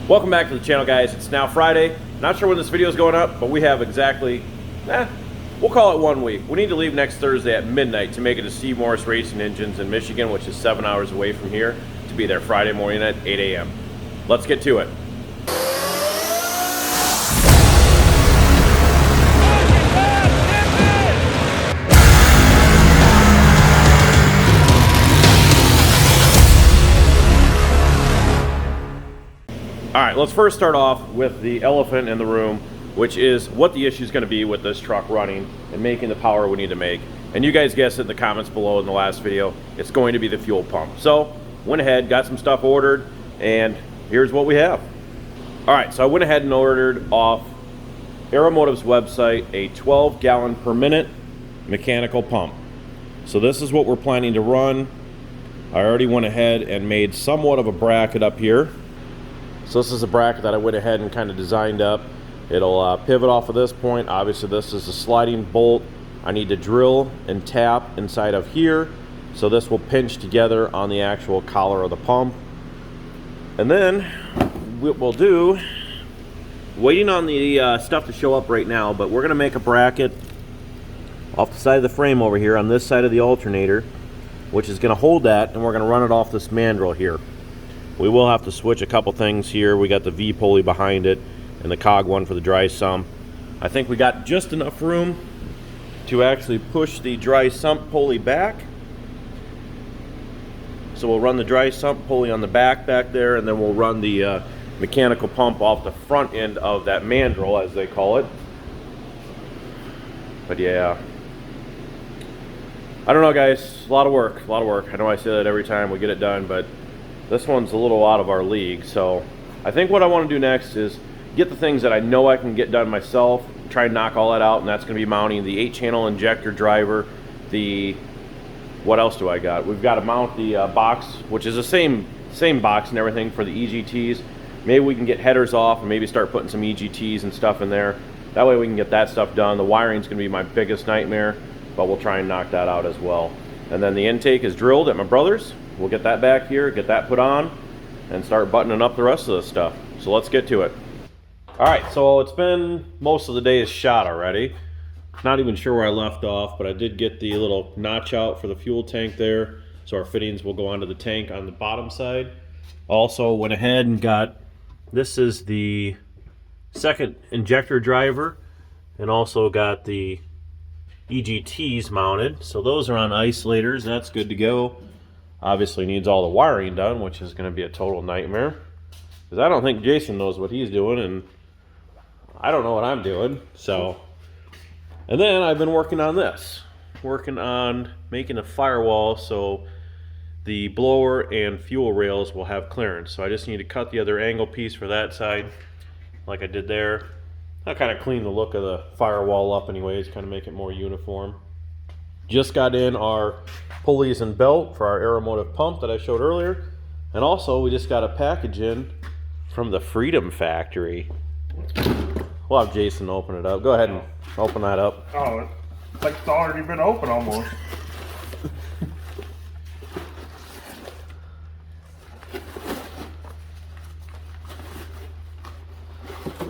Welcome back to the channel, guys. It's now Friday. Not sure when this video is going up, but we have exactly, we'll call it 1 week. We need to leave next Thursday at midnight to make it to Steve Morris Racing Engines in Michigan, which is 7 hours away from here, to be there Friday morning at 8 a.m. Let's get to it. All right, let's first start off with the elephant in the room, which is what the issue is going to be with this truck running and making the power we need to make. And you guys guessed it in the comments below in the last video, it's going to be the fuel pump. So, went ahead, got some stuff ordered, and here's what we have. All right, so I went ahead and ordered off Aeromotive's website a 12-gallon per minute mechanical pump. So this is what we're planning to run. I already went ahead and made somewhat of a bracket up here. So this is a bracket that I went ahead and kind of designed up. It'll pivot off of this point. Obviously this is a sliding bolt. I need to drill and tap inside of here. So this will pinch together on the actual collar of the pump. And then what we'll do, waiting on the stuff to show up right now, but we're gonna make a bracket off the side of the frame over here on this side of the alternator, which is gonna hold that, and we're gonna run it off this mandrel here. We will have to switch a couple things here. We got the V pulley behind it and the cog one for the dry sump. I think we got just enough room to actually push the dry sump pulley back. So we'll run the dry sump pulley on the back there, and then we'll run the mechanical pump off the front end of that mandrel, as they call it. But yeah, I don't know, guys. A lot of work. I know I say that every time we get it done, but this one's a little out of our league. So I think what I want to do next is get the things that I know I can get done myself, try and knock all that out, and that's going to be mounting the 8-channel injector driver, what else do I got? We've got to mount the box, which is the same box and everything for the EGTs. Maybe we can get headers off and maybe start putting some EGTs and stuff in there. That way we can get that stuff done. The wiring's going to be my biggest nightmare, but we'll try and knock that out as well. And then the intake is drilled at my brother's. We'll get that back here, get that put on, and start buttoning up the rest of the stuff. So let's get to it. All right, so it's been most of the day is shot already. Not even sure where I left off, but I did get the little notch out for the fuel tank there, so our fittings will go onto the tank on the bottom side. Also went ahead and got, this is the second injector driver, and also got the EGTs mounted. So those are on isolators, that's good to go. Obviously needs all the wiring done, which is going to be a total nightmare, because I don't think Jason knows what he's doing, and I don't know what I'm doing. So, and then I've been working on this, working on making a firewall so the blower and fuel rails will have clearance. So I just need to cut the other angle piece for that side, like I did there. I'll kind of clean the look of the firewall up anyways, kind of make it more uniform. Just got in our pulleys and belt for our Aeromotive pump that I showed earlier. And also we just got a package in from the Freedom Factory. We'll have Jason open it up. Go ahead and open that up. Oh, it's like it's already been open almost.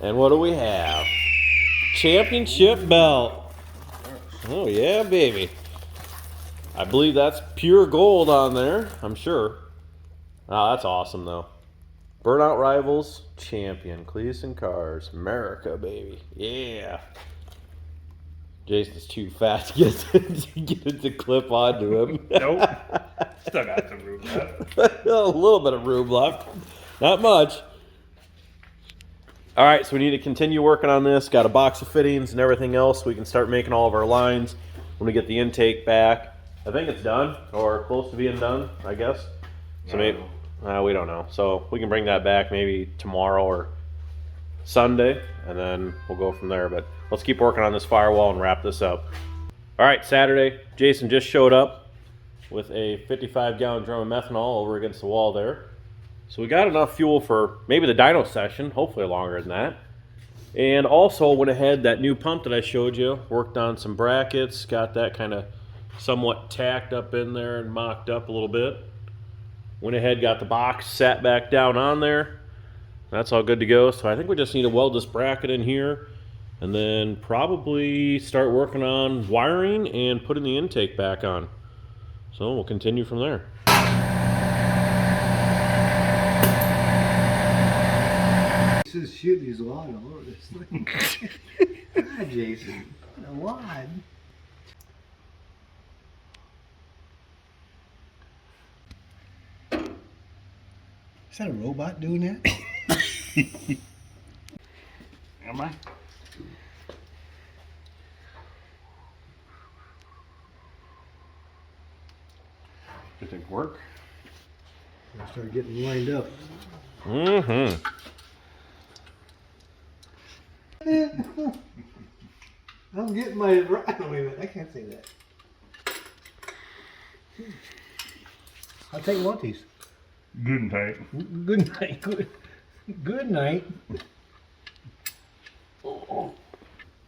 And what do we have? Championship belt. Oh yeah, baby. I believe that's pure gold on there, I'm sure. Oh, that's awesome though. Burnout Rivals champion, Cleetus and Cars, America, baby. Yeah. Jason's too fat to get it to clip onto him. Nope. Still got some room left. A little bit of room left. Not much. All right, so we need to continue working on this. Got a box of fittings and everything else. We can start making all of our lines when we get the intake back. I think it's done, or close to being done, I guess. So maybe, we don't know. So we can bring that back maybe tomorrow or Sunday, and then we'll go from there. But let's keep working on this firewall and wrap this up. All right, Saturday, Jason just showed up with a 55-gallon drum of methanol over against the wall there. So we got enough fuel for maybe the dyno session, hopefully longer than that. And also went ahead, that new pump that I showed you, worked on some brackets, got that kind of somewhat tacked up in there and mocked up a little bit. Went ahead, got the box sat back down on there. That's all good to go. So I think we just need to weld this bracket in here and then probably start working on wiring and putting the intake back on. So we'll continue from there. This is shooting his wad all over this thing. God, Jason, a wad. Is that a robot doing that? Am I? Did it work? I start getting lined up. Mm-hmm. I'm getting my. Wait a minute, I can't say that. I'll take one of these. Good and tight. Good night. Good night. All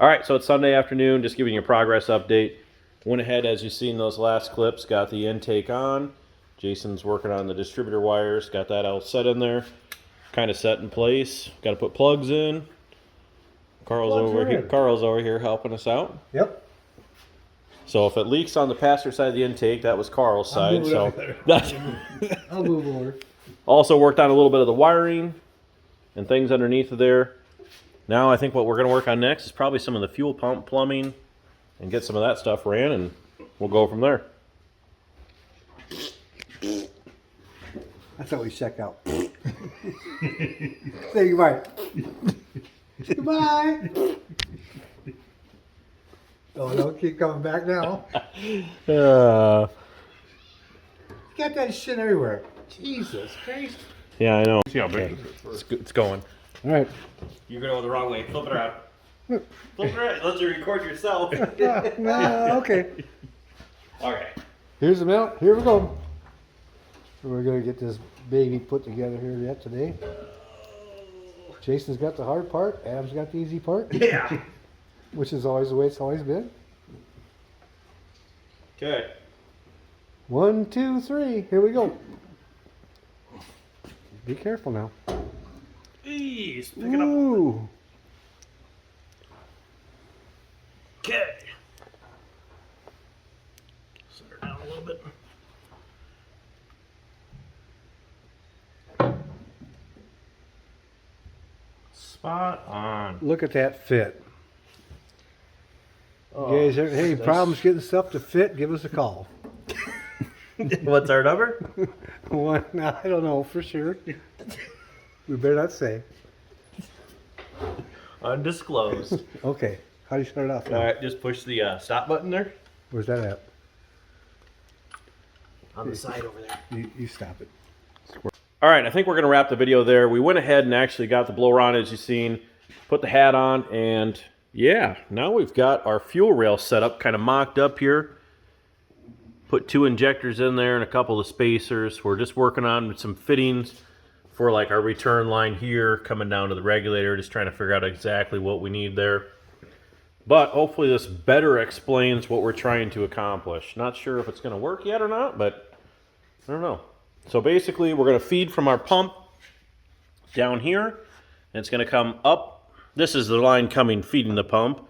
right, so it's Sunday afternoon, just giving you a progress update. Went ahead, as you've seen those last clips, got the intake on. Jason's working on the distributor wires, got that all set in there, kind of set in place. Got to put plugs in. Carl's over here helping us out. Yep. So if it leaks on the passenger side of the intake, that was Carl's side. So I'll move over. also worked on a little bit of the wiring and things underneath of there. Now I think what we're going to work on next is probably some of the fuel pump plumbing and get some of that stuff ran, and we'll go from there. I thought we check out. Say goodbye. Goodbye. Oh, don't keep coming back now. Got that shit everywhere. Jesus Christ. Yeah, I know. See how big It's going. All right. You're going the wrong way. Flip it around. Flip it around. Let you record yourself. Okay. Okay. Here's the mount. Here we go. We're going to get this baby put together here yet today. Jason's got the hard part. Adam's got the easy part. Yeah. Which is always the way it's always been. Okay. 1, 2, 3. Here we go. Be careful now. Ease. Pick it up. Ooh. Okay. Set her down a little bit. Spot on. Look at that fit. Oh, You guys have any problems getting stuff to fit, give us a call. What's our number? One, I don't know for sure. We better not say. Undisclosed. Okay. How do you start off now? All right, just push the stop button there. Where's that at? On the side over there. You stop it. All right, I think we're going to wrap the video there. We went ahead and actually got the blower on, as you've seen, put the hat on, and yeah, now we've got our fuel rail set up, kind of mocked up here. Put 2 injectors in there and a couple of spacers. We're just working on some fittings for like our return line here, coming down to the regulator, just trying to figure out exactly what we need there. But hopefully this better explains what we're trying to accomplish. Not sure if it's going to work yet or not, but I don't know. So basically we're going to feed from our pump down here, and it's going to come up. This is the line coming feeding the pump,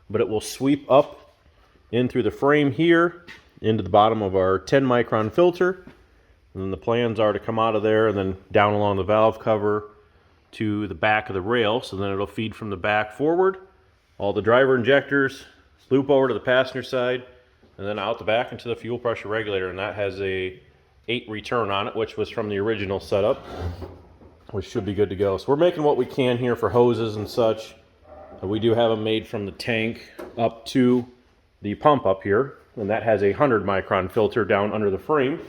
but it will sweep up in through the frame here into the bottom of our 10 micron filter. And then the plans are to come out of there and then down along the valve cover to the back of the rail. So then it'll feed from the back forward. All the driver injectors loop over to the passenger side and then out the back into the fuel pressure regulator. And that has a 8 return on it, which was from the original setup, which should be good to go. So we're making what we can here for hoses and such. We do have them made from the tank up to the pump up here, and that has a 100 micron filter down under the frame.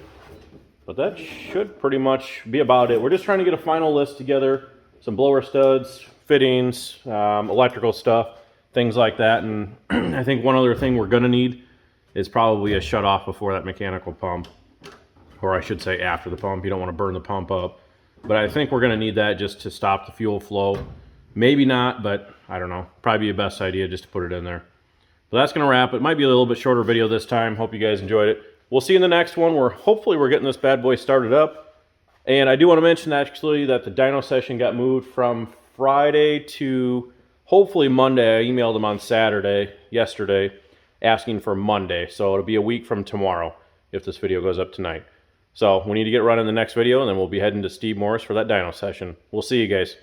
But that should pretty much be about it. We're just trying to get a final list together, some blower studs, fittings, electrical stuff, things like that. And I think one other thing we're gonna need is probably a shut off before that mechanical pump, or I should say after the pump. You don't want to burn the pump up. But I think we're gonna need that just to stop the fuel flow. Maybe not, but I don't know. Probably be the best idea just to put it in there. But that's gonna wrap it. Might be a little bit shorter video this time. Hope you guys enjoyed it. We'll see you in the next one where hopefully we're getting this bad boy started up. And I do want to mention actually that the dyno session got moved from Friday to hopefully Monday. I emailed them on yesterday, asking for Monday. So it'll be a week from tomorrow if this video goes up tonight. So we need to get running the next video, and then we'll be heading to Steve Morris for that dyno session. We'll see you guys.